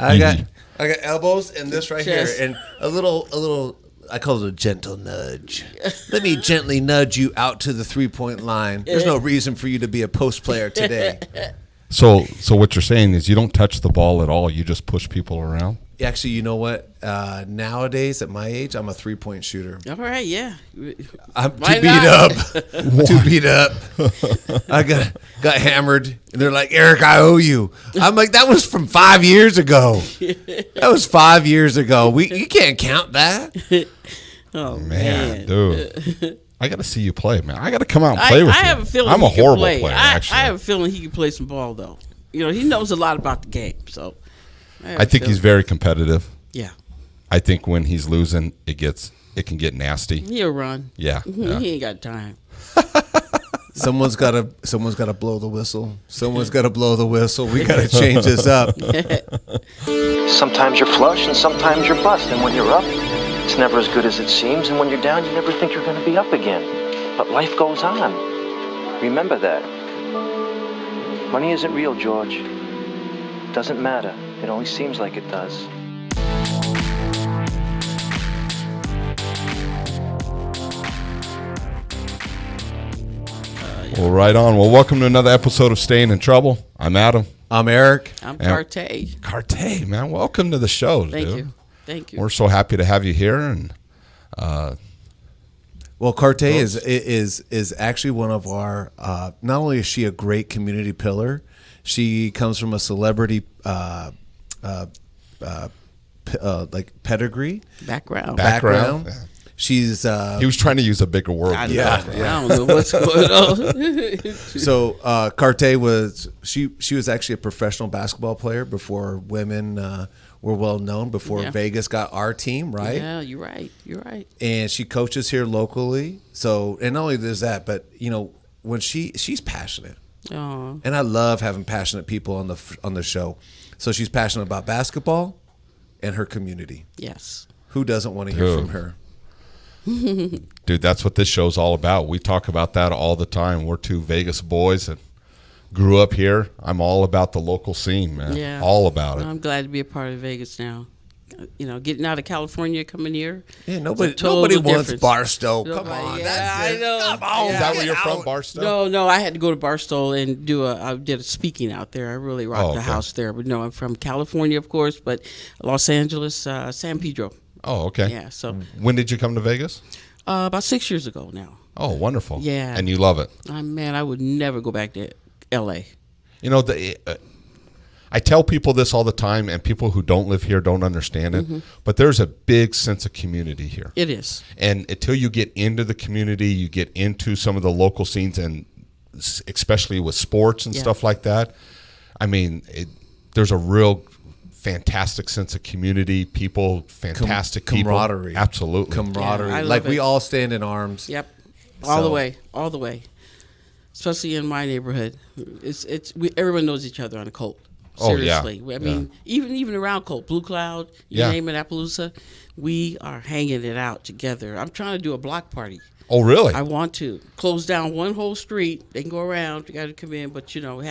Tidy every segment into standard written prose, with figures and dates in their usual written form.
I got elbows and this right Chest. here, and a little. I call it a gentle nudge. Let me gently nudge you out to the 3-point line. There's no reason for you to be a post player today. So what you're saying is you don't touch the ball at all. You just push people around. Actually, you know what? Nowadays, at my age, I'm a 3-point shooter. All right, yeah. I'm Why too beat not? up. Too beat up. I got hammered, and they're like, Eric, I owe you. I'm like, that was from 5 years ago. That was 5 years ago. You can't count that. Oh Man, dude. I got to see you play, man. I got to come out and play with you. I have a feeling I'm a he can horrible play. player, actually. I have a feeling he can play some ball, though. You know, he knows a lot about the game, so. I think he's very competitive. Yeah. I think when he's losing, it can get nasty. He'll run. Yeah. He ain't got time. Someone's got to blow the whistle. Someone's got to blow the whistle. We got to change this up. Sometimes you're flush and sometimes you're bust. And when you're up, it's never as good as it seems. And when you're down, you never think you're going to be up again. But life goes on. Remember that. Money isn't real, George. Doesn't matter. It only seems like it does. Well, right on. Well, welcome to another episode of Staying in Trouble. I'm Adam. I'm Eric. I'm Cardte. Cardte, man. Welcome to the show, dude. Thank you. We're so happy to have you here. And Well, Cardte is actually one of our. Not only is she a great community pillar, she comes from a celebrity like pedigree Background. Yeah. She's He was trying to use a bigger word. I Yeah. don't know what's going on. so Cardte was she was actually a professional basketball player before women were well known, before Vegas got our team, right? Yeah, you're right. And she coaches here locally. So, and not only does that, but you know, when she's passionate. Oh. And I love having passionate people on the show. So she's passionate about basketball and her community. Yes. Who doesn't want to hear from her? Dude, that's what this show's all about. We talk about that all the time. We're two Vegas boys and grew up here. I'm all about the local scene, man. Yeah. All about it. I'm glad to be a part of Vegas now. You know, getting out of California, coming here. Yeah, nobody total wants difference. Barstow. Come Nobody- on, yeah, that's I it. know. Come on, Is that where you're get from, out. Barstow? No, I had to go to Barstow and I did a speaking out there. I really rocked the okay. house there. But no, I'm from California, of course, but Los Angeles, San Pedro. Oh, okay. Yeah, so When did you come to Vegas? about 6 years ago now. Oh, wonderful. Yeah. And you love it. Man, I would never go back to L.A. You know, I tell people this all the time, and people who don't live here don't understand it, but there's a big sense of community here. It is. And until you get into the community, you get into some of the local scenes, and especially with sports and stuff like that, I mean, there's a real fantastic sense of community, people, fantastic camaraderie. people. Absolutely. Camaraderie. Yeah, I love like we it. all stand in arms. Yep. All the So- way. Especially in my neighborhood. Everyone knows each other on the Colt. Oh, yeah. Seriously. I mean, even around Colt, Blue Cloud, you name it, Appaloosa, we are hanging it out together. I'm trying to do a block party. Oh, really? I want to close down one whole street. They can go around. You got to come in, but you know,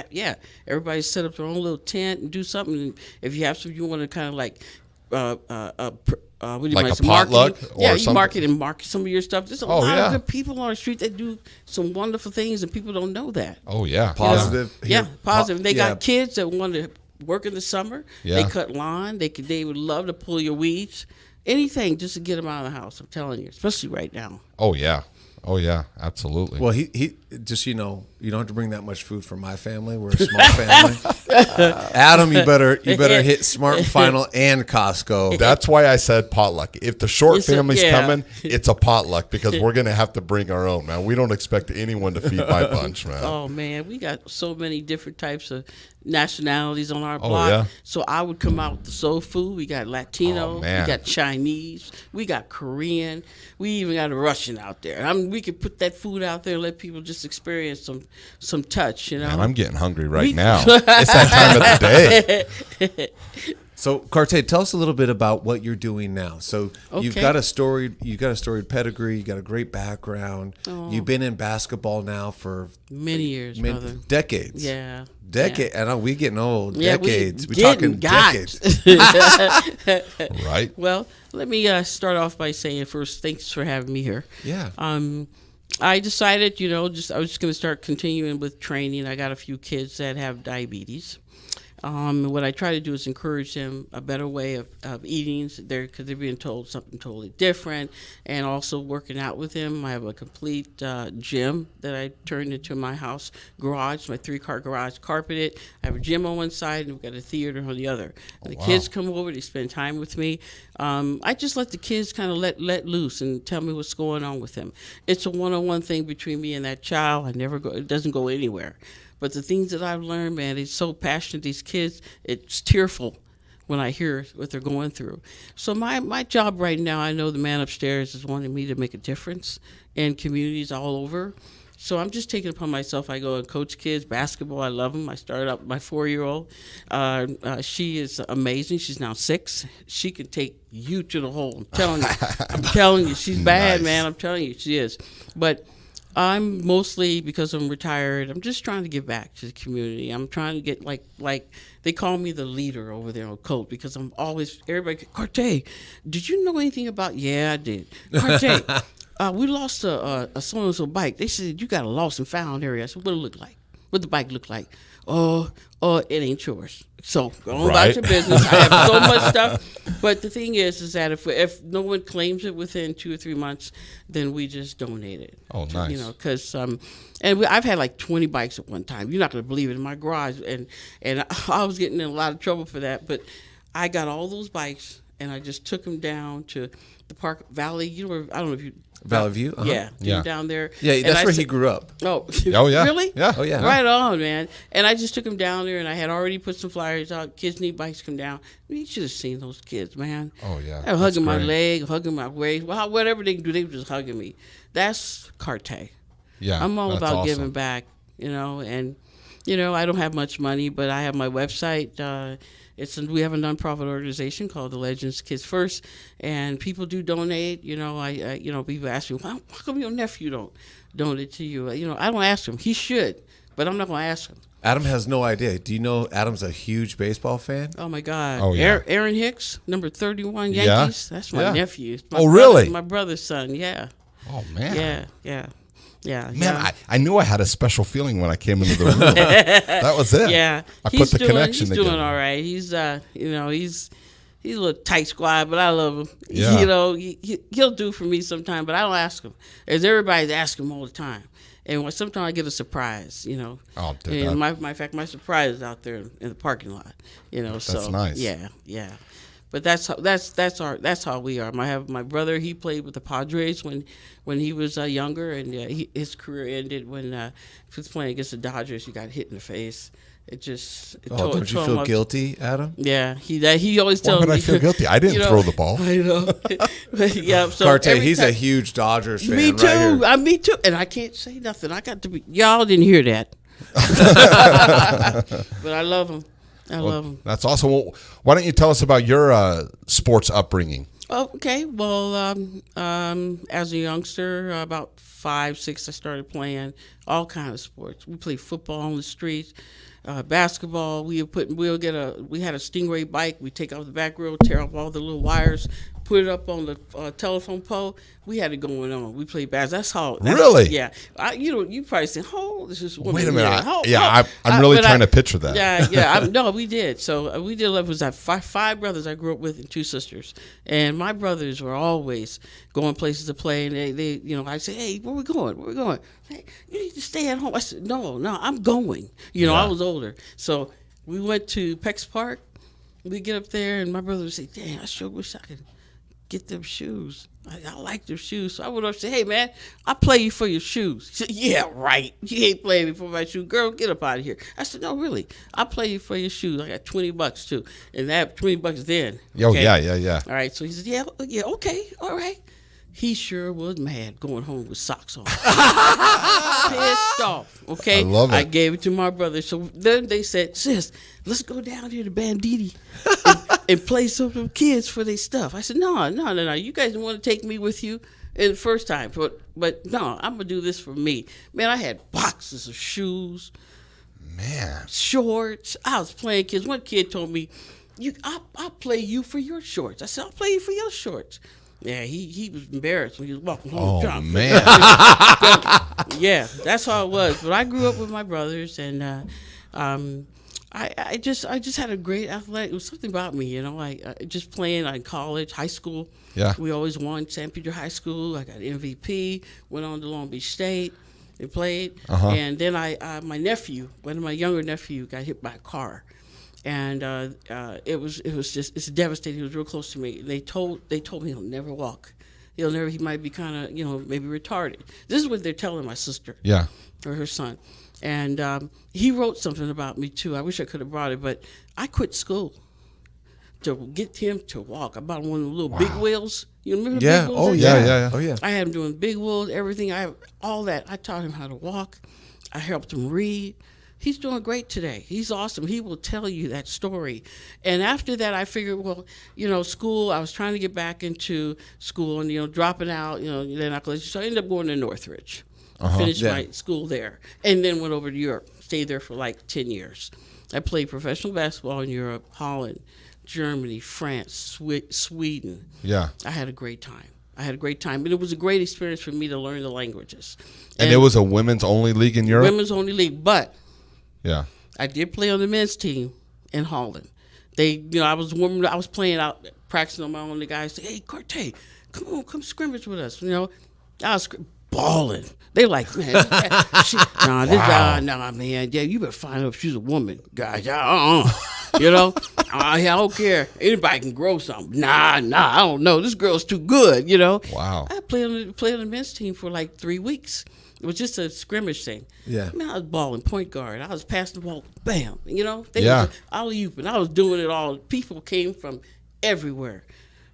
everybody set up their own little tent and do something. And if you have some, you want to kind of like, what do you Like want? a potluck or you something? market some of your stuff. There's a lot yeah. of good people on the street that do some wonderful things, and people don't know that. Oh, yeah. Positive. Yeah, Here- positive. They yeah. got kids that want to work in the summer. Yeah. They cut lawn. They would love to pull your weeds. Anything just to get them out of the house. I'm telling you, especially right now. Oh, yeah. Oh, yeah. Absolutely. Well, he just, you know, you don't have to bring that much food for my family. We're a small family. Adam, you better hit Smart and Final and Costco. That's why I said potluck. If the short It's a- family's yeah. coming, it's a potluck because we're going to have to bring our own, man. We don't expect anyone to feed my bunch, man. Oh man, we got so many different types of nationalities on our block. yeah? So I would come out with the soul food. We got Latino, Oh, man. we got Chinese, we got Korean, we even got a Russian out there. I mean, we could put that food out there and let people just experience some touch, you know. Man, I'm getting hungry right now. It's that time of the day. So, Cardte, tell us a little bit about what you're doing now. So, you've Okay. got a storied pedigree. You got a great background. Oh. You've been in basketball now for Many years, brother. decades. Yeah. Decade. I know we getting old. Yeah, decades. We're getting talking got. decades. Right. Well, let me start off by saying first, thanks for having me here. Yeah. I decided, I was just going to start continuing with training. I got a few kids that have diabetes. What I try to do is encourage them a better way of eating because they're being told something totally different, and also working out with them. I have a complete gym that I turned into my house garage, my 3-car garage, carpeted. I have a gym on one side, and we've got a theater on the other. And the kids come over, they spend time with me. I just let the kids kind of let loose and tell me what's going on with them. It's a one-on-one thing between me and that child. It doesn't go anywhere. But the things that I've learned, man, it's so passionate. These kids, it's tearful when I hear what they're going through. So my job right now, I know the man upstairs is wanting me to make a difference in communities all over. So I'm just taking it upon myself. I go and coach kids, basketball. I love them. I started up my 4-year-old. She is amazing. She's now 6. She can take you to the hole. I'm telling you. I'm telling you. She's bad, Nice. man. I'm telling you, she is. But I'm mostly, because I'm retired, I'm just trying to give back to the community. I'm trying to get like they call me the leader over there on Colt, because I'm always, everybody, Cardte, did you know anything about? Yeah, I did. Cardte, we lost a so-and-so bike. They said, you got a lost and found area. I said, what it look like? What the bike look like? Oh, it ain't yours. So go on about Right. your business. I have so much stuff. But the thing is that if no one claims it within 2 or 3 months, then we just donate it. Oh, nice. Because I've had like 20 bikes at one time. You're not going to believe it, in my garage, and I was getting in a lot of trouble for that. But I got all those bikes, and I just took them down to the Park Valley. I don't know if you. Valley View? Uh-huh. Yeah, down there. Yeah, And that's I where said- he grew up. Oh, Oh, yeah. Really? Yeah. Oh, yeah. Right on, man. And I just took him down there, and I had already put some flyers out. Kids need bikes, come down. You should have seen those kids, man. Oh, yeah. They were hugging my That's great. leg, hugging my waist. Well, whatever they can do, they were just hugging me. That's Cardte. Yeah. I'm all that's about awesome. giving back, and I don't have much money, but I have my website. We have a nonprofit organization called the Legends Kids First, and people do donate. People ask me, how come your nephew don't donate to you? I don't ask him. He should, but I'm not going to ask him. Adam has no idea. Do you know Adam's a huge baseball fan? Oh my God! Oh, yeah. Aaron Hicks, number 31 Yeah? Yankees. That's my Yeah. nephew. It's my Oh, brother- really? My brother's son. Yeah, Oh, man. yeah. Man, yeah. I knew I had a special feeling when I came into the room. That was it. Yeah, I put the connection He's together. doing all right. He's he's a little tight squad, but I love him. Yeah. He'll do for me sometime, but I don't ask him. As everybody's asking him all the time, and sometimes I get a surprise. Oh, dude, And my surprise is out there in the parking lot. So nice. Yeah. But that's how we are. I have my brother. He played with the Padres when he was younger, and his career ended when he was playing against the Dodgers. He got hit in the face. Don't Don't you feel guilty, Adam? Yeah, he always Why tells would me. I feel guilty? I didn't throw the ball. I know. Yeah, so Cardte, every he's time- a huge Dodgers fan. Me too. Right here. Me too. And I can't say nothing. I got to be. Y'all didn't hear that. But I love him. I love him. That's awesome. Well, why don't you tell us about your sports upbringing? Okay. Well, as a youngster, about 5, 6, I started playing all kinds of sports. We played football on the streets, basketball. We had a Stingray bike. We take off the back wheel, tear off all the little wires, put it up on the telephone pole. We had it going on. We played basketball. Really? Yeah. You probably say, "Oh, this is woman." Wait a minute. Yeah, I'm really trying to picture that. Yeah. No, we did. So we did. It was like five brothers I grew up with and 2 sisters, and my brothers were always going places to play. And they I say, "Hey, where we going? Where we going?" Hey, you need to stay at home. I said, "No, I'm going." I was older, so we went to Pex Park. We get up there, and my brother would say, "Dang, I sure wish I could get them shoes. I like their shoes." So I went up and said, "Hey, man, I'll play you for your shoes." He said, "Yeah, right. You ain't playing me for my shoes. Girl, get up out of here." I said, "No, really. I'll play you for your shoes. I got $20 too." And that $20 then. Oh, okay? yeah. All right. So he said, yeah, okay, all right. He sure was mad going home with socks on. Pissed off. Okay. I love it. I gave it to my brother. So then they said, "Sis, let's go down here to Banditti and play some of them kids for their stuff. I said, no. You guys want to take me with you in the first time, but no, I'm gonna do this for me. Man, I had boxes of shoes, shorts. I was playing kids. One kid told me, I'll play you for your shorts. I said, I'll play you for your shorts. Yeah, he was embarrassed when he was walking home. Oh, man. Yeah, that's how it was. But I grew up with my brothers, and I just had a great athletic. It was something about me, I just playing in college, high school. Yeah. We always won San Pedro High School. I got MVP, went on to Long Beach State and played. And then my nephew, one of my younger nephew, got hit by a car. And it's devastating. He was real close to me. They told me he'll never walk. He might be kind of, maybe retarded. This is what they're telling my sister. Yeah. Or her son. And he wrote something about me too. I wish I could have brought it, but I quit school to get him to walk. I bought him one of the little big wheels. You remember the big wheels? Oh yeah. Oh yeah. I had him doing big wheels, everything. All that. I taught him how to walk. I helped him read. He's doing great today. He's awesome. He will tell you that story. And after that, I figured, school, I was trying to get back into school and, dropping out, then so I ended up going to Northridge. Finished my school there. And then went over to Europe. Stayed there for like 10 years. I played professional basketball in Europe, Holland, Germany, France, Sweden. Yeah. I had a great time. And it was a great experience for me to learn the languages. And it was a women's only league in Europe? Women's only league, but yeah, I did play on the men's team in Holland. I was playing out, practicing on my own. The guys said, "Hey, Cardte, come scrimmage with us." I was balling. They like, man, man, yeah, you better find out if she's a woman, guys. I don't care. Anybody can grow something. Nah, I don't know. This girl's too good, Wow. I played on the men's team for like 3 weeks. It was just a scrimmage thing. Yeah. Man, I was balling point guard. I was passing the ball, bam. Yeah. Alley-ooping. I was doing it all. People came from everywhere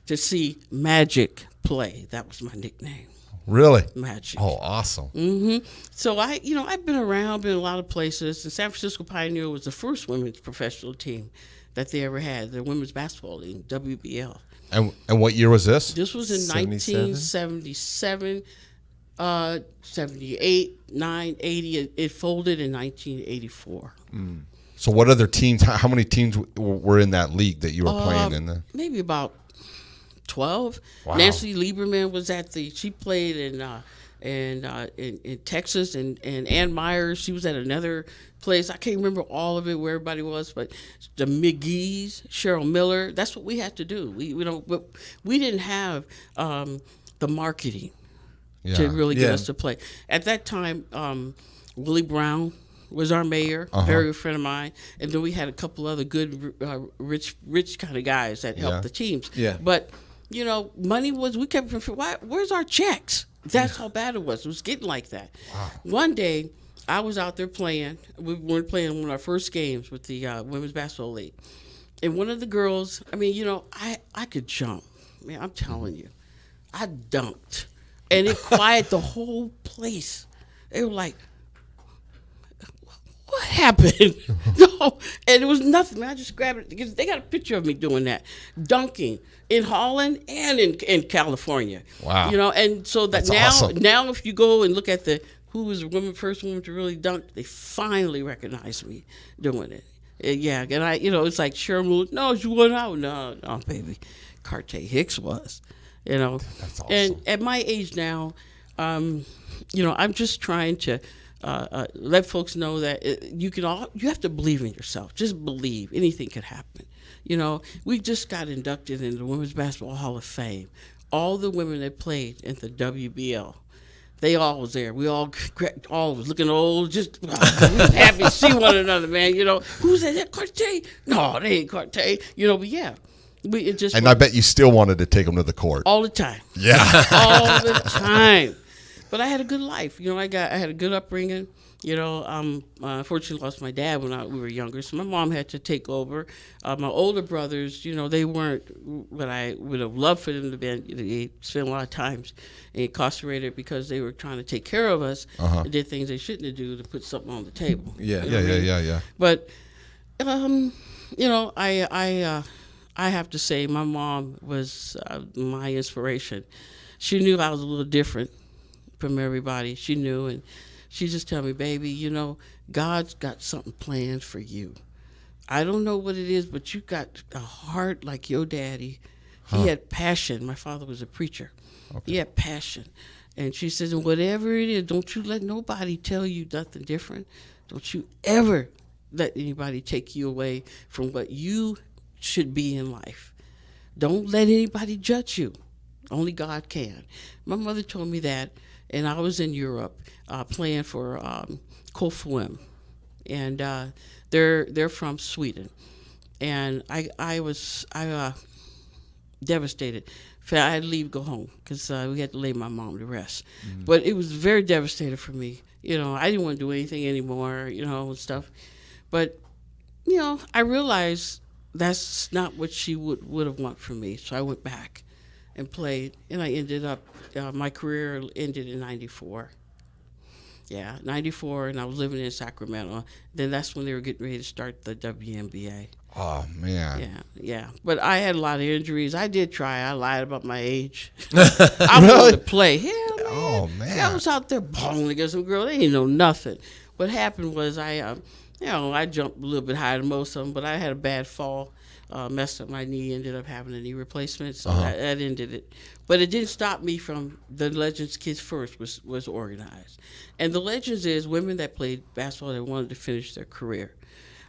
to see Magic play. That was my nickname. Really? Magic. Oh, awesome. Mm-hmm. So I've been around, been a lot of places. And San Francisco Pioneer was the first women's professional team that they ever had, the women's basketball league, WBL. And what year was this? This was in 1977. 78, 9, 80. It folded in 1984. So what other teams, how many teams were in that league that you were playing in? Maybe about 12. Wow. Nancy Lieberman was she played in Texas, and Ann Myers, she was at another place. I can't remember all of it where everybody was, but the McGee's, Cheryl Miller, that's what we had to do. We didn't have the marketing to really get us to play. At that time, Willie Brown was our mayor, very good friend of mine, and then we had a couple other good, rich kind of guys that helped the teams. Yeah. But money we kept. Where's our checks? That's how bad it was. It was getting like that. Wow. One day, I was out there playing. We were playing one of our first games with the women's basketball league, and one of the girls. I could jump. Man, I'm telling you, I dunked. And it quieted the whole place. They were like, what happened? No, and it was nothing. I just grabbed it because they got a picture of me doing that, dunking in Holland and in California. Wow. And so That's now awesome. Now if you go and look at who was the first woman to really dunk, they finally recognize me doing it. Yeah, and it's like Cheryl. No, she wasn't out. No, baby, Cardte Hicks was. That's awesome. And at my age now, I'm just trying to let folks know that you have to believe in yourself. Just believe. Anything could happen. We just got inducted in the Women's Basketball Hall of Fame. All the women that played in the WBL, they all was there. We all was looking old. Just we was happy to see one another, man. Who's that? Cardte? No, they ain't Cardte. But yeah. I bet you still wanted to take them to the court. All the time. Yeah. All the time. But I had a good life. I had a good upbringing. Unfortunately lost my dad when we were younger, so my mom had to take over. My older brothers, they weren't what I would have loved for them to be. They spent a lot of times incarcerated because they were trying to take care of us and did things they shouldn't have done to put something on the table. Yeah. But, I have to say my mom was my inspiration. She knew I was a little different from everybody. She knew, and she just tell me, baby, you know, God's got something planned for you. I don't know what it is, but you got a heart like your daddy. He had passion. My father was a preacher. Okay. He had passion. And she says, and whatever it is, don't you let nobody tell you nothing different. Don't you ever let anybody take you away from what you should be in life. Don't let anybody judge you. Only God can. My mother told me that, and I was in Europe playing for Kofwem, and they're from Sweden, and I was devastated. I had to leave, go home, because we had to lay my mom to rest. Mm-hmm. But it was very devastating for me. You know, I didn't want to do anything anymore, you know, and stuff. But, you know, I realized that's not what she would have wanted from me. So I went back and played, and I ended up, my career ended in 94. Yeah, 94, and I was living in Sacramento. Then that's when they were getting ready to start the WNBA. Oh, man. Yeah. But I had a lot of injuries. I did try. I lied about my age. I wanted to play. Hell, man. Oh, man. I was out there balling against some girl. They didn't know nothing. What happened was I jumped a little bit higher than most of them, but I had a bad fall, messed up my knee, ended up having a knee replacement, so that ended it. But it didn't stop me from the Legends Kids First was organized. And the Legends is women that played basketball that wanted to finish their career.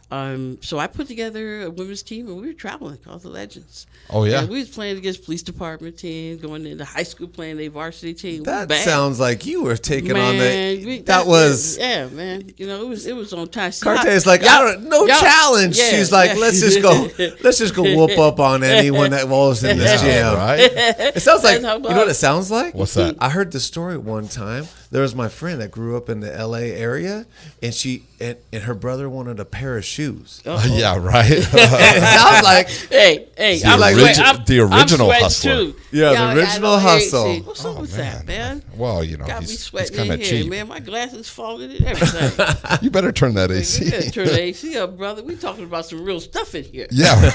So I put together a women's team, and we were traveling called the Legends. Oh, yeah. And we was playing against police department teams, going into high school playing their varsity team. That sounds like you were taking on the. Yeah, man. You know, it was on time. Cardte is like, no challenge. Yeah, she's like, let's just go whoop up on anyone that was in this gym. Right? It sounds like, you know what it sounds like? What's that? I heard the story one time. There was my friend that grew up in the LA area, and she and her brother wanted a pair of shoes. Yeah, right. It sounds like, hey, the original hustler. Too. Yeah, the original hustle. What's up with that, man? Well, you know, got me he's sweating kind of in here, cheap. man. My glasses falling and everything. You better turn that AC. You better turn the AC up, brother. We talking about some real stuff in here. Yeah,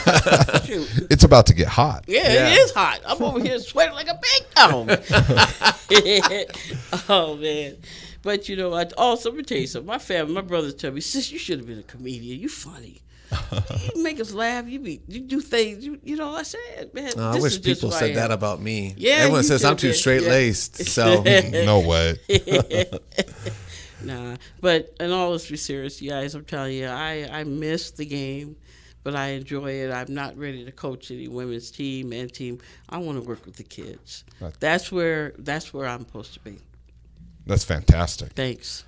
it's about to get hot. Yeah, it is hot. I'm over here sweating like a big dog. Oh man. But you know, let me tell you something. My family, my brothers tell me, sis, you should have been a comedian. You funny. You make us laugh. You do things. You know, I said, man. I wish people said that about me. Yeah, everyone says I'm too straight laced. So no way. Nah, but in all this be serious, guys, I'm telling you, I miss the game, but I enjoy it. I'm not ready to coach any women's team, men team. I want to work with the kids. That's where I'm supposed to be. That's fantastic. Thanks.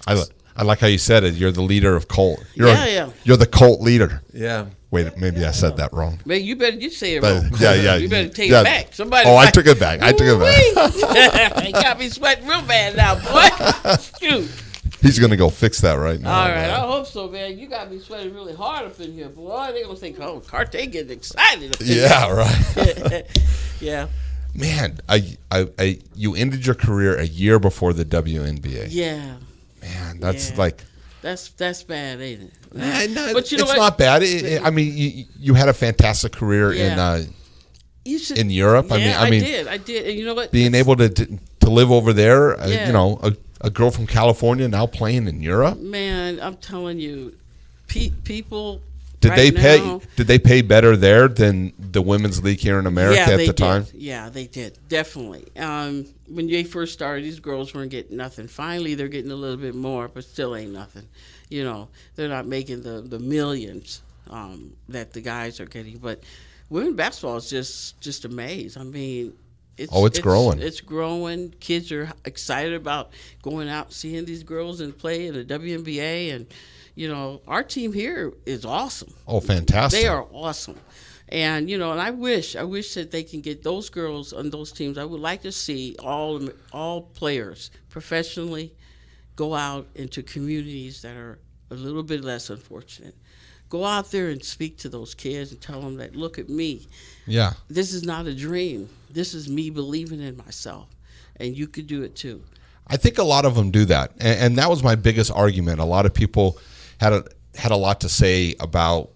I like how you said it. You're the leader of Colt. You're the Colt leader. Yeah. Wait, maybe I said that wrong. Man, you say it wrong. Yeah. You better take it back. Somebody. I took it back. You got me sweating real bad now, boy. Shoot. He's gonna go fix that right now. All right, I hope so, man. You got me sweating really hard up in here, boy. They gonna think, oh, Cardte getting excited up in here. Yeah, right. Yeah. Man, you ended your career a year before the WNBA. Yeah. Man, that's like. That's bad, ain't it? No, but you know it's not bad. I mean, you had a fantastic career in Europe. Yeah, I mean, I did. And you know what? Being able to live over there, you know, a girl from California now playing in Europe. Man, I'm telling you, people. Did they pay better there than the women's league here in America at the time? Yeah, they did, definitely. When they first started, these girls weren't getting nothing. Finally, they're getting a little bit more, but still ain't nothing. You know, they're not making the millions that the guys are getting. But women's basketball is just amazing. I mean, it's growing. It's growing. Kids are excited about going out and seeing these girls and play in the WNBA, and you know, our team here is awesome. Oh, fantastic. They are awesome. And, you know, and I wish that they can get those girls on those teams. I would like to see all players professionally go out into communities that are a little bit less unfortunate. Go out there and speak to those kids and tell them that, look at me. Yeah. This is not a dream. This is me believing in myself. And you could do it too. I think a lot of them do that. And that was my biggest argument. A lot of people had a lot to say about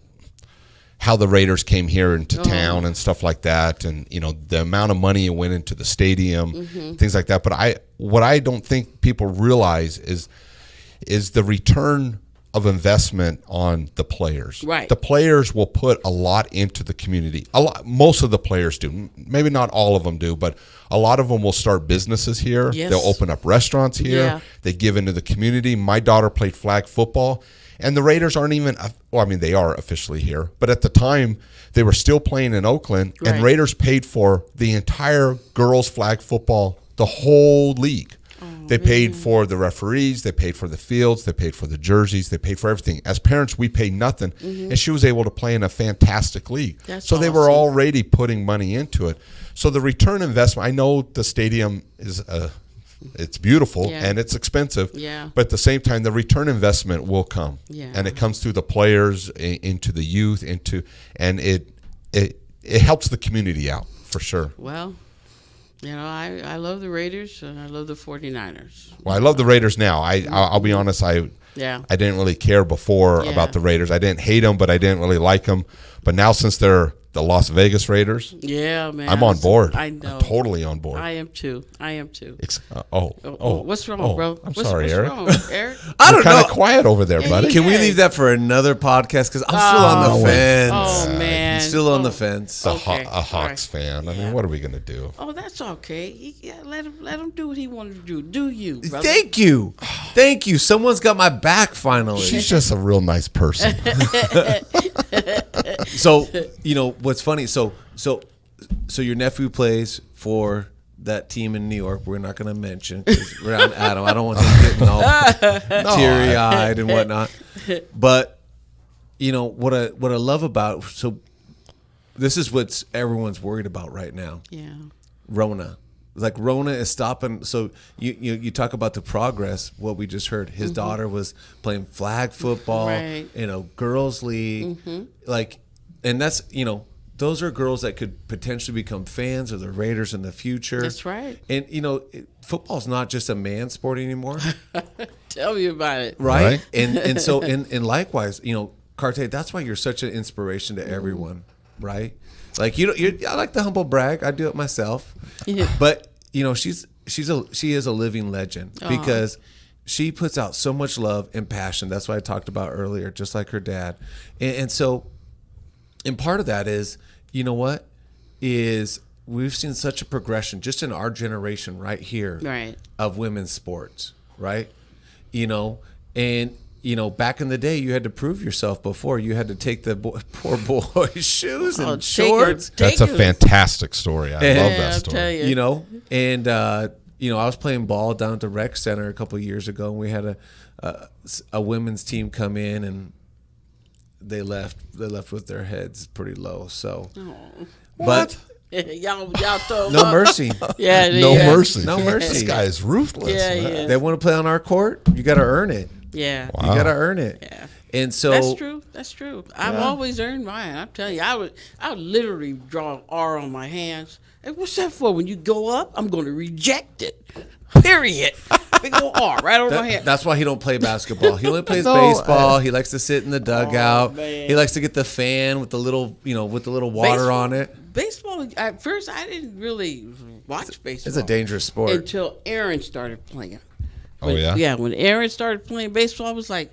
how the Raiders came here into town and stuff like that, and the amount of money it went into the stadium, things like that. But what I don't think people realize is the return of investment on the players. Right. The players will put a lot into the community. Most of the players do. Maybe not all of them do, but a lot of them will start businesses here. Yes. They'll open up restaurants here. Yeah. They give into the community. My daughter played flag football, and the Raiders aren't even, well, I mean, they are officially here, but at the time they were still playing in Oakland, Right. and Raiders paid for the entire girls flag football, the whole league. They paid for the referees, they paid for the fields, they paid for the jerseys, they paid for everything. As parents, we paid nothing, and she was able to play in a fantastic league. That's so they were awesome. already putting money into it. So the return investment, I know the stadium is it's beautiful Yeah. and it's expensive, Yeah. but at the same time, the return investment will come, Yeah. and it comes through the players, into the youth, and it helps the community out for sure. Well, I love the Raiders and I love the 49ers. Well, I love the Raiders now. I'll be honest. Yeah. I didn't really care before Yeah. about the Raiders. I didn't hate them, but I didn't really like them. But now, since they're the Las Vegas Raiders, Yeah, man. I'm on board. I know. I'm totally on board. I am too. What's wrong, bro? I'm What's sorry, Eric. wrong, Eric? I You're don't kind know. of quiet over there, buddy. Can we Hey. leave that for another podcast? Because I'm still on the fence. Oh, man. Still on the fence. A, Okay. a Hawks fan. I mean, Yeah. what are we gonna do? Oh, that's okay. Let him do what he wanted to do. Do you, brother? Thank you. Thank you. Someone's got my back finally. She's just a real nice person. So, what's funny? So your nephew plays for that team in New York. We're not going to mention because we're on Adam. I don't want him getting all teary eyed and whatnot. But what I love about this is what everyone's worried about right now. Yeah. Rona. Like Rona is stopping. So you talk about the progress. What we just heard, his daughter was playing flag football, Right. girls league, and that's those are girls that could potentially become fans of the Raiders in the future. That's right. And football's not just a man sport anymore, Tell me about it. right? And so and likewise, Cardte, that's why you're such an inspiration to everyone, right? Like I like to humble brag. I do it myself, Yeah. but she is a living legend because she puts out so much love and passion. That's what I talked about earlier, just like her dad, and so, and part of that is, we've seen such a progression just in our generation right here, Right. of women's sports, right? And back in the day, you had to prove yourself before. You had to take the poor boy's shoes and shorts. That's a fantastic story. I love that I'll story. tell you. And I was playing ball down at the rec center a couple of years ago, and we had a women's team come in, and they left with their heads pretty low. So, but y'all throw no up. mercy, Yeah. No yeah. mercy. no mercy. This guy is ruthless. Yeah, man. yeah. They want to play on our court. You got to earn it. Yeah. You got to earn it. Yeah. And so That's true. I've always earned mine. I'm telling you, I would literally draw an R on my hands. Hey, what's that for? When you go up, I'm going to reject it. Period. Big old R right on my hand. That's why he don't play basketball. He only plays baseball. He likes to sit in the dugout. man. He likes to get the fan with the little, with the little water Baseball- on it. Baseball. At first, I didn't really watch baseball. It's a dangerous sport. until Aaron started playing. Oh, yeah? Yeah, when Aaron started playing baseball, I was like,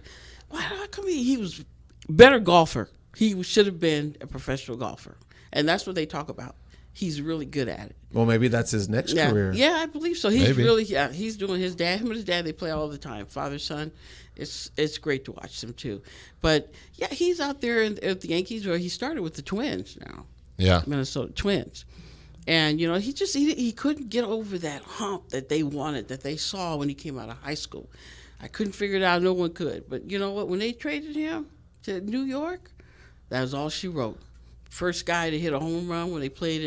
how come he was a better golfer? He should have been a professional golfer. And that's what they talk about. He's really good at it. Well, maybe that's his next Yeah, career. yeah, I believe so. He's Maybe. really, he's doing him and his dad, they play all the time. Father, son. It's great to watch them too. But yeah, he's out there at the Yankees, where he started with the Twins now. Yeah. Minnesota Twins. And, he couldn't get over that hump that they wanted, that they saw when he came out of high school. I couldn't figure it out. No one could. But you know what? When they traded him to New York, that was all she wrote. First guy to hit a home run when they played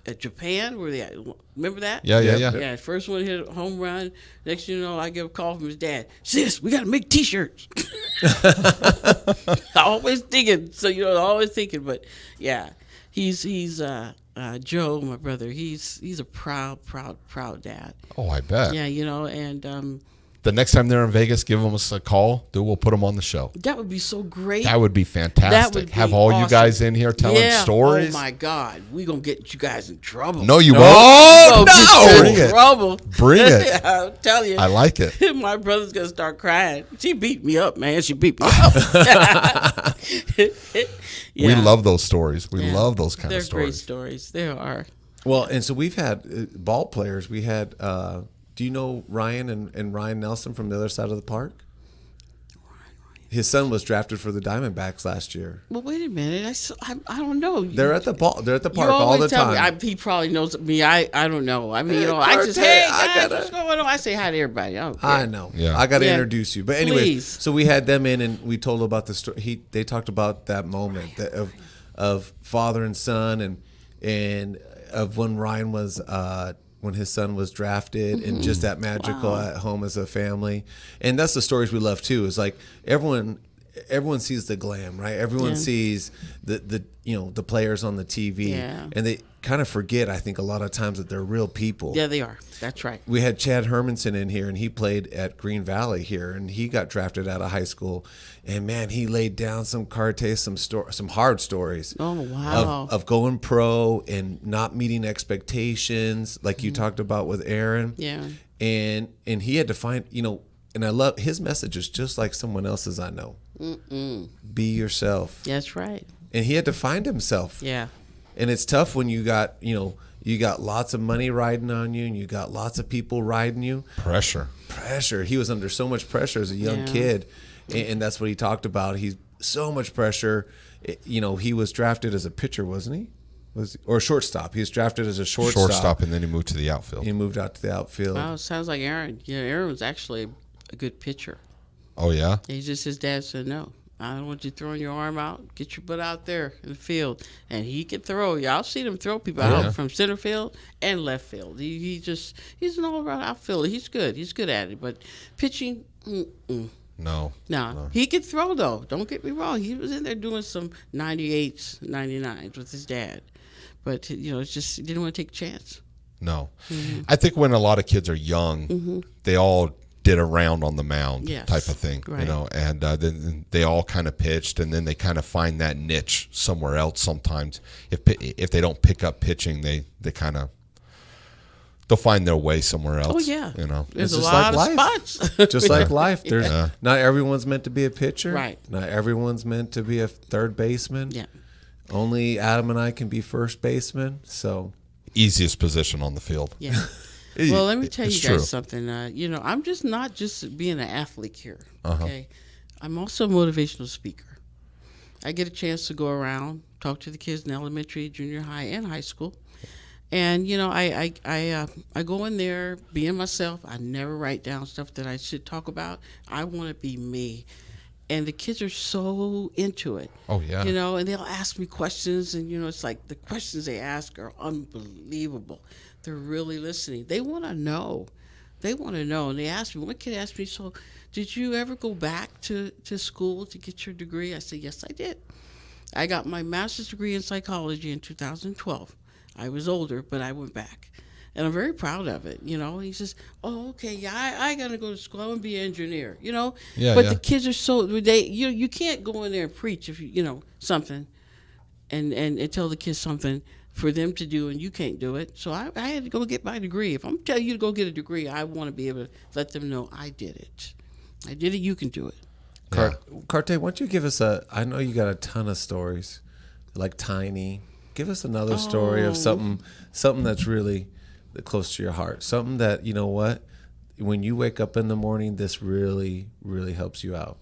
in Japan. Remember that? Yeah. Yeah, first one hit a home run. Next thing you know, I get a call from his dad. Sis, we got to make T-shirts. Always thinking. So, always thinking. But, yeah, he's Joe, my brother. He's a proud dad. Oh, I bet. Yeah, and The next time they're in Vegas, give them us a call. We'll put them on the show. That would be so great. That would be fantastic. That would be Have all you awesome. guys in here telling stories. Oh my God, we're gonna get you guys in trouble. No, you Oh, won't. no. Bring it. Trouble. Bring it. I'll tell you. I like it. My brother's gonna start crying. She beat me up, man. She beat me up. We love those stories. We Yeah. love those kind They're of stories. great stories. There are. Well, and so we've had ball players. We had, do you know Ryan and Ryan Nelson from the other side of the park? His son was drafted for the Diamondbacks last year. Well, wait a minute. I don't know. They're at the ball. They're at the You park all always the tell time. me. He probably knows me. I don't know. I mean, you know, I just, Cardte, hey I guys, gotta- what's going on? I say hi to everybody. I don't care. I know. Yeah. I got to Yeah. introduce you. But anyways, Please. so we had them in, and we told about the story. They talked about that moment of father and son, and of when Ryan was when his son was drafted, and just that magical at home as a family. And that's the stories we love too. Is like everyone sees the glam, right? Everyone sees the the players on the TV, and they kind of forget, I think, a lot of times that they're real people. Yeah, they are. That's right. We had Chad Hermanson in here, and he played at Green Valley here, and he got drafted out of high school. And man, he laid down some Cardte, some hard stories. Oh wow. Of going pro and not meeting expectations, like you talked about with Aaron. Yeah. And he had to find, and I love his message is just like someone else's. I know. Be yourself. That's right. And he had to find himself. Yeah. And it's tough when you got lots of money riding on you, and you got lots of people riding you. Pressure. He was under so much pressure as a young kid, and that's what he talked about. He's so much pressure. He was drafted as a pitcher, wasn't he? Or shortstop. He was drafted as a shortstop. And then he moved to the outfield. He moved out to the outfield. Wow, sounds like Aaron. Yeah, Aaron was actually a good pitcher. Oh, yeah? He's just, his dad said, no, I don't want you throwing your arm out. Get your butt out there in the field. And he can throw. Yeah, I've seen him throw people out from center field and left field. He's an all-around outfielder. He's good. He's good at it. But pitching, No. He could throw, though. Don't get me wrong. He was in there doing some 98s, 99s with his dad. But, it's just, he didn't want to take a chance. No. I think when a lot of kids are young, they all did a round on the mound type of thing, right. and then they all kind of pitched, and then they kind of find that niche somewhere else sometimes. If they don't pick up pitching, they kind of, they'll find their way somewhere else. Oh, yeah. It's There's a just lot like of life. spots. Just like life. There's not everyone's meant to be a pitcher. Right. Not everyone's meant to be a third baseman. Yeah. Only Adam and I can be first baseman. So Easiest position on the field. Yeah. Well, let me tell you It's guys true. something. I'm just not just being an athlete here. Okay, I'm also a motivational speaker. I get a chance to go around, talk to the kids in elementary, junior high, and high school. And I go in there being myself. I never write down stuff that I should talk about. I want to be me. And the kids are so into it. Oh, yeah. And they'll ask me questions, and it's like the questions they ask are unbelievable. They're really listening. They want to know. And they ask me, one kid asked me, so did you ever go back to school to get your degree? I said, yes, I did. I got my master's degree in psychology in 2012. I was older, but I went back. And I'm very proud of it, And he says, oh, okay, yeah, I got to go to school. I want to be an engineer, Yeah, But yeah. the kids are so, you can't go in there and preach if something and tell the kids something for them to do, and you can't do it. So I had to go get my degree. If I'm telling you to go get a degree, I want to be able to let them know I did it. I did it. You can do it. Cardte, why don't you give us I know you got a ton of stories, like Tiny. Give us another story of something that's really close to your heart. Something that, you know what, when you wake up in the morning, this really, really helps you out.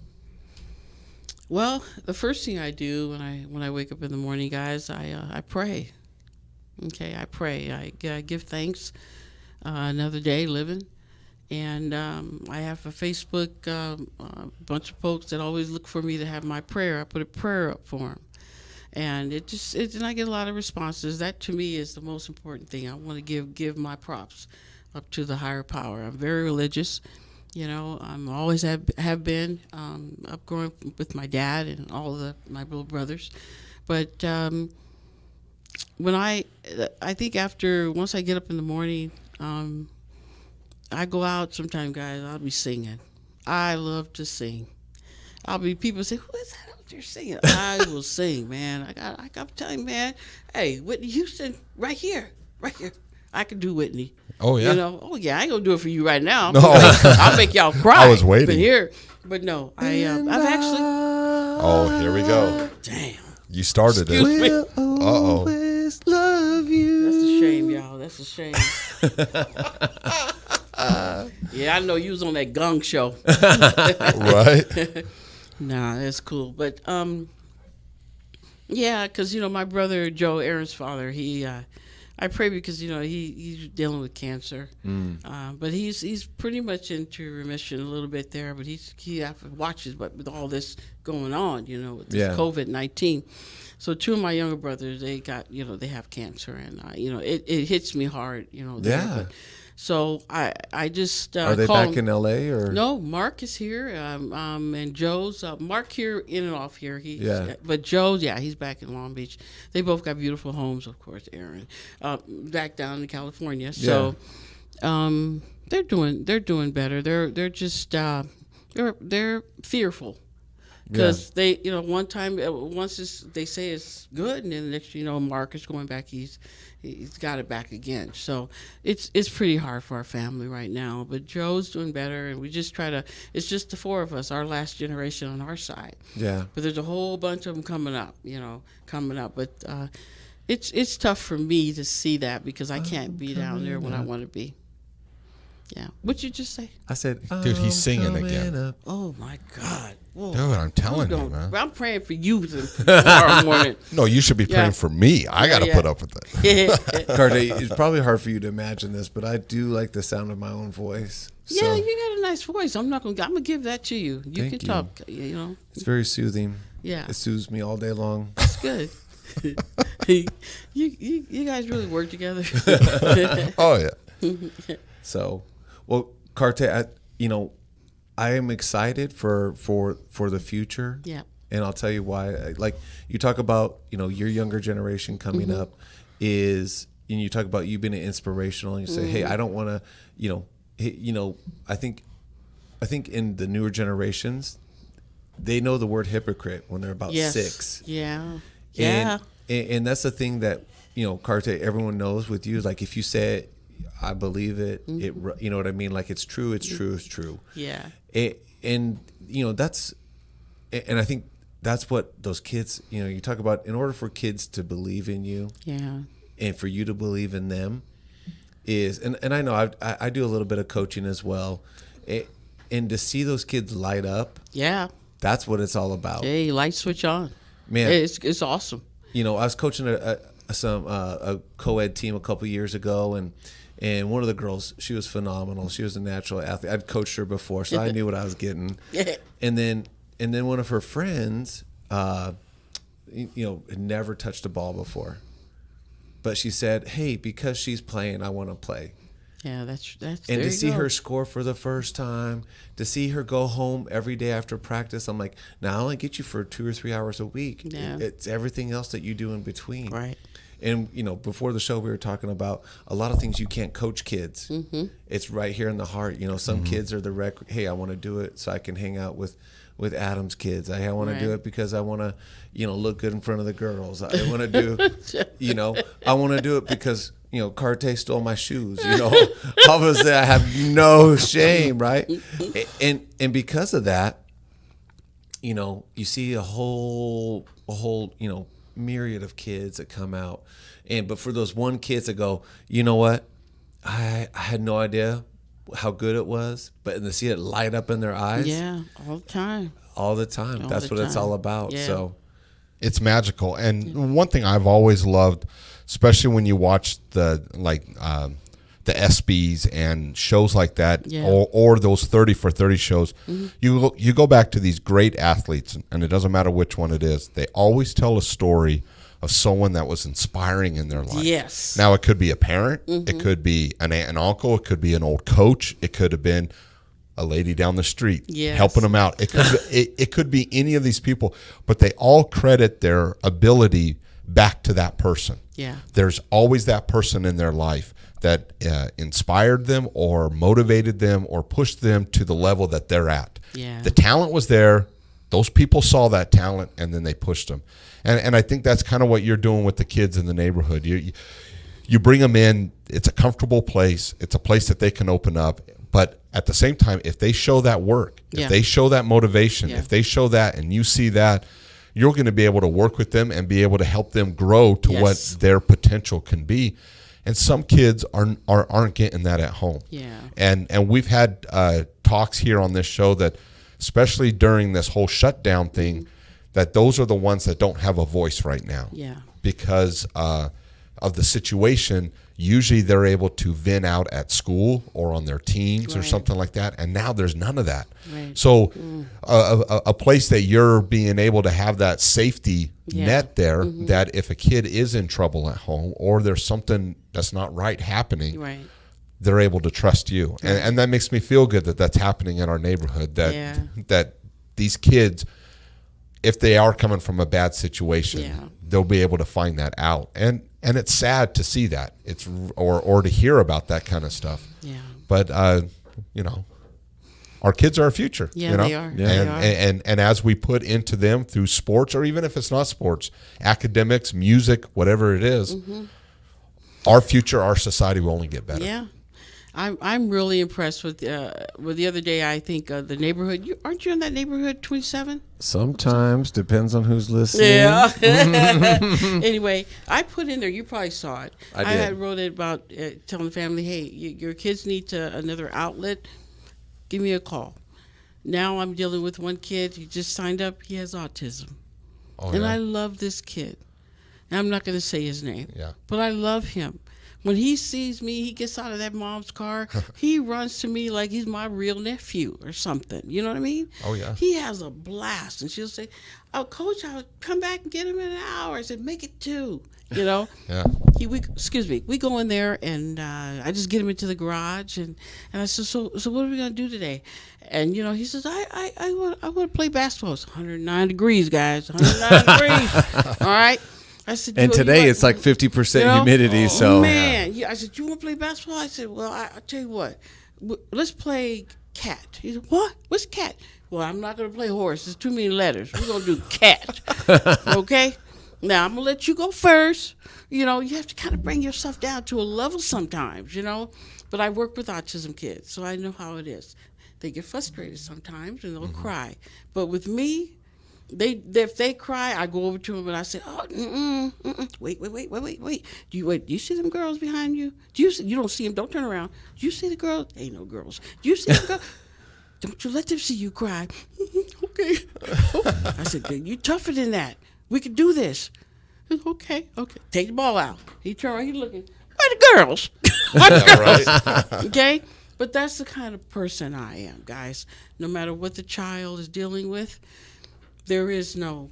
Well, the first thing I do when I wake up in the morning, guys, I pray. Okay, I pray. I give thanks another day living. And I have a Facebook bunch of folks that always look for me to have my prayer. I put a prayer up for them. And and I get a lot of responses. That to me is the most important thing. I want to give my props up to the higher power. I'm very religious. I'm always have been up growing with my dad and all of my little brothers. But when I think once I get up in the morning, I go out sometimes, guys. I'll be singing. I love to sing. People say, who is that out there singing? I will sing, man. I got to tell you, man. Hey, Whitney Houston, right here. I can do Whitney. Oh, yeah. You know, oh yeah, I ain't gonna do it for you right now. No. I'll make y'all cry. I was waiting. But no, I've actually. Oh, here we go. Damn. You started Excuse it. me. Uh-oh. Love you. That's a shame, y'all. That's a shame. Yeah, I know you was on that Gong show. Right? Nah, that's cool. But yeah, because my brother Joe, Aaron's father, I pray because he's dealing with cancer, but he's pretty much into remission a little bit there. But he watches, but with all this going on, with this COVID-19. So 2 of my younger brothers, they got they have cancer, and it hits me hard, there. Yeah. But, so I just are they call back in LA or no? Mark is here, and Joe's Mark here in and off here. Yeah. But Joe's he's back in Long Beach. They both got beautiful homes, of course. Aaron, back down in California. So, they're doing better. They're just they're fearful. Because they, one time, once they say it's good, and then the next, Mark is going back. He's got it back again. So it's pretty hard for our family right now. But Joe's doing better, and we just try to. It's just the 4 of us, our last generation on our side. Yeah. But there's a whole bunch of them coming up. But it's tough for me to see that because I can't be down there when I want to be. Yeah. What'd you just say? I said, Dude, he's singing again. up. Oh my God. Whoa. Dude, I'm telling you, man. I'm praying for you tomorrow morning. No, you should be praying for me. I got to put up with it. Cardte, it's probably hard for you to imagine this, but I do like the sound of my own voice. So Yeah, you got a nice voice. I'm gonna give that to you. You Thank can you. talk. It's very soothing. Yeah, It soothes me all day long. it's good. you guys really work together. Oh, yeah. So, well, Cardte, I am excited for the future. Yeah. And I'll tell you why. Like you talk about, your younger generation coming up and you talk about you being inspirational, and you say, hey, I don't want to, I think in the newer generations, they know the word hypocrite when they're about 6. Yeah. Yeah. And that's the thing that, Cardte, everyone knows with you is like, if you say it, I believe it. It, you know what I mean? Like it's true. It's true. It's true. Yeah. And that's, and I think that's what those kids, you talk about, in order for kids to believe in you. Yeah. And for you to believe in them is, and I know I do a little bit of coaching as well. And to see those kids light up. Yeah. That's what it's all about. Hey, light switch on. Man. It's awesome. I was coaching a co-ed team a couple years ago, and one of the girls, she was phenomenal. She was a natural athlete. I'd coached her before, so I knew what I was getting. And then one of her friends, had never touched a ball before, but she said, "Hey, because she's playing, I want to play." Yeah, that's. And to see her score for the first time, to see her go home every day after practice, I'm like, now I only get you for 2 or 3 hours a week. Yeah. It's everything else that you do in between. Right. And, before the show, we were talking about a lot of things you can't coach kids. Mm-hmm. It's right here in the heart. Some kids are the hey, I want to do it so I can hang out with Adam's kids. I want to do it because I want to, look good in front of the girls. I want to do, I want to do it because, Cardte stole my shoes. Obviously I have no shame, right? And because of that, you see a whole, myriad of kids that come out, but for those one kids that go, you know what, I had no idea how good it was, but to see it light up in their eyes, all the time, that's what it's all about. Yeah. So it's magical. And one thing I've always loved, especially when you watch the ESPYs and shows like that, or those 30 for 30 shows, you go back to these great athletes, and it doesn't matter which one it is. They always tell a story of someone that was inspiring in their life. Yes. Now, it could be a parent. It could be an aunt and uncle. It could be an old coach. It could have been a lady down the street helping them out. It could be any of these people, but they all credit their ability back to that person. Yeah. There's always that person in their life that inspired them or motivated them or pushed them to the level that they're at. Yeah. The talent was there. Those people saw that talent, and then they pushed them. And I think that's kind of what you're doing with the kids in the neighborhood. You bring them in. It's a comfortable place. It's a place that they can open up. But at the same time, if they show that work, if they show that motivation, if they show that and you see that, you're going to be able to work with them and be able to help them grow to what their potential can be. And some kids aren't getting that at home. Yeah. And we've had talks here on this show that, especially during this whole shutdown thing, that those are the ones that don't have a voice right now. Yeah. Because of the situation. Usually they're able to vent out at school or on their teams or something like that. And now there's none of that. Right. So a place that you're being able to have that safety net there, that if a kid is in trouble at home or there's something that's not right happening, they're able to trust you. And that makes me feel good that that's happening in our neighborhood, that these kids, if they are coming from a bad situation, they'll be able to find that out. And it's sad to see that. It's or to hear about that kind of stuff. Yeah. But you know, our kids are our future. Yeah, you know? they are. And, and as we put into them through sports, or even if it's not sports, academics, music, whatever it is, our future, our society will only get better. Yeah. I'm really impressed with the other day. I think the neighborhood. Aren't you in that neighborhood 27? Sometimes depends on who's listening. Yeah. Anyway, I put in there. You probably saw it. I did. had wrote it about telling the family, hey, your kids need another outlet. Give me a call. Now I'm dealing with one kid. He just signed up. He has autism, and I love this kid. And I'm not going to say his name. Yeah. But I love him. When he sees me, he gets out of that mom's car. He runs to me like he's my real nephew or something. You know what I mean? Oh, yeah. He has a blast. And she'll say, oh, Coach, I'll come back and get him in an hour. I said, make it 2. You know? Yeah. We go in there, and I just get him into the garage. And I said, so what are we going to do today? And, you know, he says, I want to play basketball. It's 109 degrees, guys. 109 degrees. All right? I said, and today it's like 50% humidity. So man, I said, you want to play basketball? I said, well, I'll tell you what, let's play cat. He said, what? What's cat? Well, I'm not going to play horse. There's too many letters. We're going to do cat. Okay? Now, I'm going to let you go first. You know, you have to kind of bring yourself down to a level sometimes, you know. But I work with autism kids, so I know how it is. They get frustrated sometimes, and they'll cry. But with me, if they cry, I go over to them and I say, "Oh, wait. Do you see them girls behind you? You don't see them? Don't turn around. Do you see the girls? Ain't no girls. Do you see the girls? Don't you let them see you cry. Okay. I said, you tougher than that. We can do this. Okay. Take the ball out. He turned around. He looking. Where the girls? Where the girls? Okay. But that's the kind of person I am, guys. No matter what the child is dealing with. There's no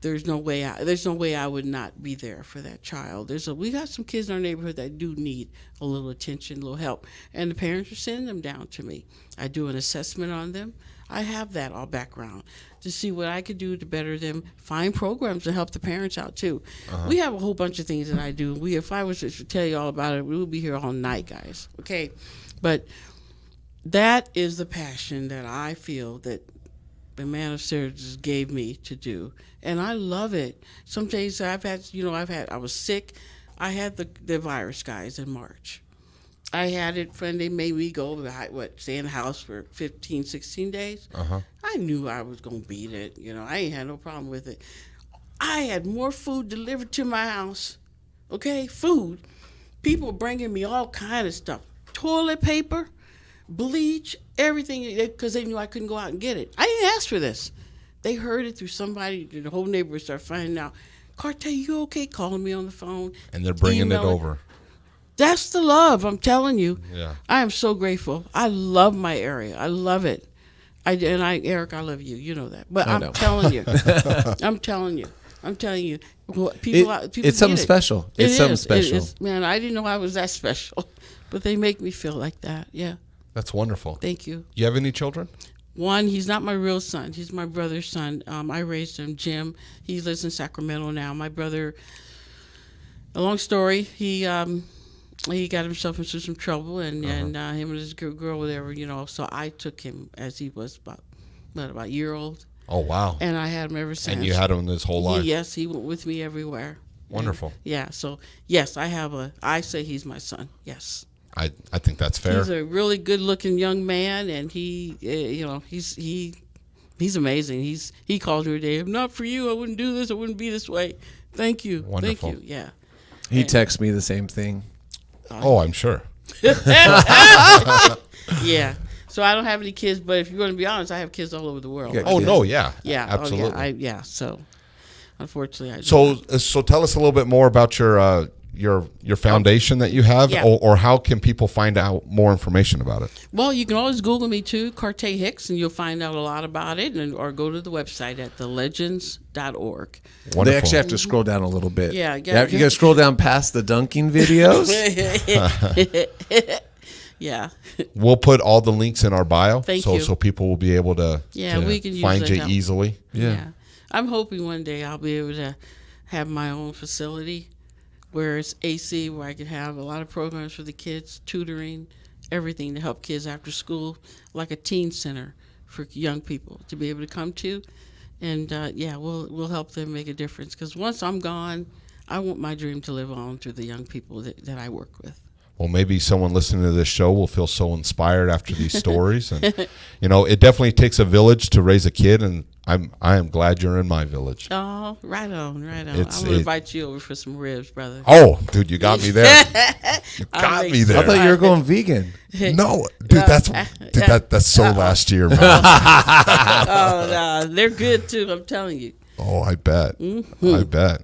way I would not be there for that child. We got some kids in our neighborhood that do need a little attention, a little help, and the parents are sending them down to me. I do an assessment on them. I have that all background to see what I could do to better them. Find programs to help the parents out too. We have a whole bunch of things that I do. If I was to tell you all about it, we would be here all night, guys. Okay, but that is the passion that I feel that the man upstairs just gave me to do, and I love it. Some days I was sick. I had the virus, guys, in March. I had it when they made me go, stay in the house for 15, 16 days. I knew I was going to beat it. You know, I ain't had no problem with it. I had more food delivered to my house. Okay, food. People bringing me all kind of stuff. Toilet paper, bleach, everything, because they knew I couldn't go out and get it. I didn't ask for this. They heard it through somebody. The whole neighborhood started finding out. Cardte, you okay? Calling me on the phone. And they're bringing it over. That's the love, I'm telling you. Yeah. I am so grateful. I love my area. I love it. Eric, I love you. You know that. But I'm telling you. I'm telling you. Well, people it's something special. It's something special. Man, I didn't know I was that special. But they make me feel like that. Yeah. That's wonderful. Thank you. You have any children? One, he's not my real son. He's my brother's son. I raised him, Jim. He lives in Sacramento now. My brother, A long story. He got himself into some trouble, and him and his girl, whatever, So I took him as he was about a year old. Oh, wow. And I had him ever since. And you had him his whole life. Yes, he went with me everywhere. Wonderful. And yeah. So yes, I say he's my son. Yes. I think that's fair. He's a really good-looking young man, and he's amazing. He calls me every day. If not for you, I wouldn't do this. I wouldn't be this way. Thank you. Wonderful. Thank you. Yeah. He texts me the same thing. Oh, I'm sure. Yeah. So I don't have any kids, but if you're going to be honest, I have kids all over the world. Yeah. Oh, no, yeah. Yeah. Absolutely. Oh, yeah. So unfortunately, I do. So tell us a little bit more about your foundation that you have, Yeah. or how can people find out more information about it? Well, you can always Google me too, Cardte Hicks, and you'll find out a lot about it, or go to the website at thelegends.org. Wonderful. They actually have to scroll down a little bit. Yeah, you got to scroll down past the dunking videos. Yeah. We'll put all the links in our bio, Thank you. so people will be able to, we can find use you that. easily. Yeah. I'm hoping one day I'll be able to have my own facility where it's AC, where I can have a lot of programs for the kids, tutoring, everything to help kids after school, like a teen center for young people to be able to come to. And we'll help them make a difference. Because once I'm gone, I want my dream to live on through the young people that I work with. Well, maybe someone listening to this show will feel so inspired after these stories, and it definitely takes a village to raise a kid, and I am glad you're in my village. Oh, right on. I'm going to invite you over for some ribs, brother. Oh, dude, you got me there. You got me I there. thought you were going vegan. No, dude, that's so last year, man. Oh, no, they're good too. I'm telling you. Oh, I bet. Mm-hmm. I bet.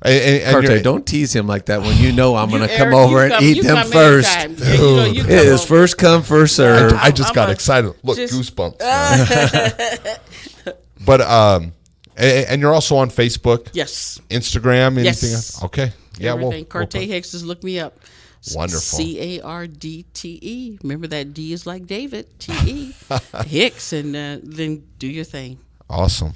And Carte, don't tease him like that when you know I'm going to come Eric, over and eat them first. anytime. Yeah, you It come is over. first come, first serve. I just got excited. Look, goosebumps. But and you're also on Facebook, Yes. Instagram, anything? Yes. Okay. Yeah. Everything. Cardte Hicks, just look me up. Wonderful. Cardte. Remember that D is like David. Te. Hicks, and then do your thing. Awesome.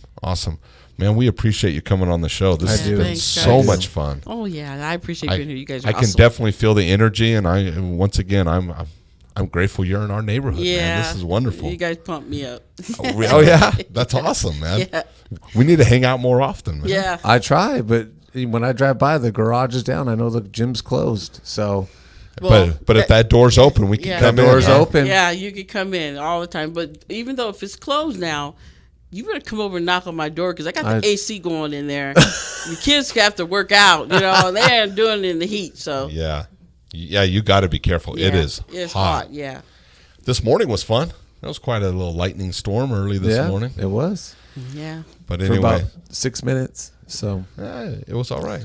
Man, we appreciate you coming on the show. This I has do. been Thanks, so guys. much fun. Oh yeah, I appreciate being here. You guys are I can awesome. definitely feel the energy, and once again I'm grateful you're in our neighborhood. Yeah, man. This is wonderful. You guys pump me up. Oh yeah, that's awesome, man. Yeah. We need to hang out more often, man. Yeah. I try, but when I drive by, the garage is down. I know the gym's closed. So Well, But if that door's open, we can Yeah. come That in. door's man. open. Yeah, you can come in all the time. But even though if it's closed now, you better come over and knock on my door because I got the AC going in there. The kids have to work out, and they ain't doing it in the heat. So Yeah, you got to be careful. yeah, It is It's hot. hot. Yeah. This morning was fun. That was quite a little lightning storm early this morning. it was Yeah. But for anyway, about 6 minutes. So it was all right.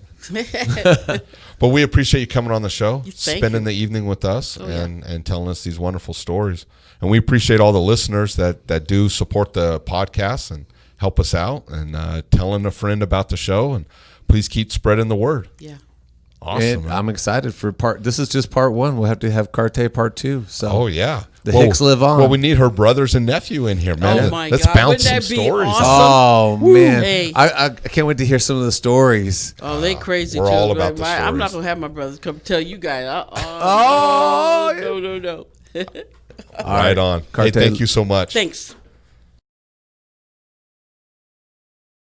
But we appreciate you coming on the show, Thank spending you. the evening with us, yeah. and telling us these wonderful stories. And we appreciate all the listeners that do support the podcast and help us out, and telling a friend about the show. And please keep spreading the word. Yeah. Awesome. and man. I'm excited for this is just part 1. We'll have to have Carte part 2. So Oh yeah, The Hicks live on. Well, we need her brothers and nephew in here, man. Oh, my Let's God. bounce Wouldn't some that be stories. awesome? Oh man, Hey. I can't wait to hear some of the stories. Oh, they crazy we're too. all but about the I'm not stories. gonna have my brothers come tell you guys. Oh, no. Right on. Carte, Hey, thank you so much. Thanks.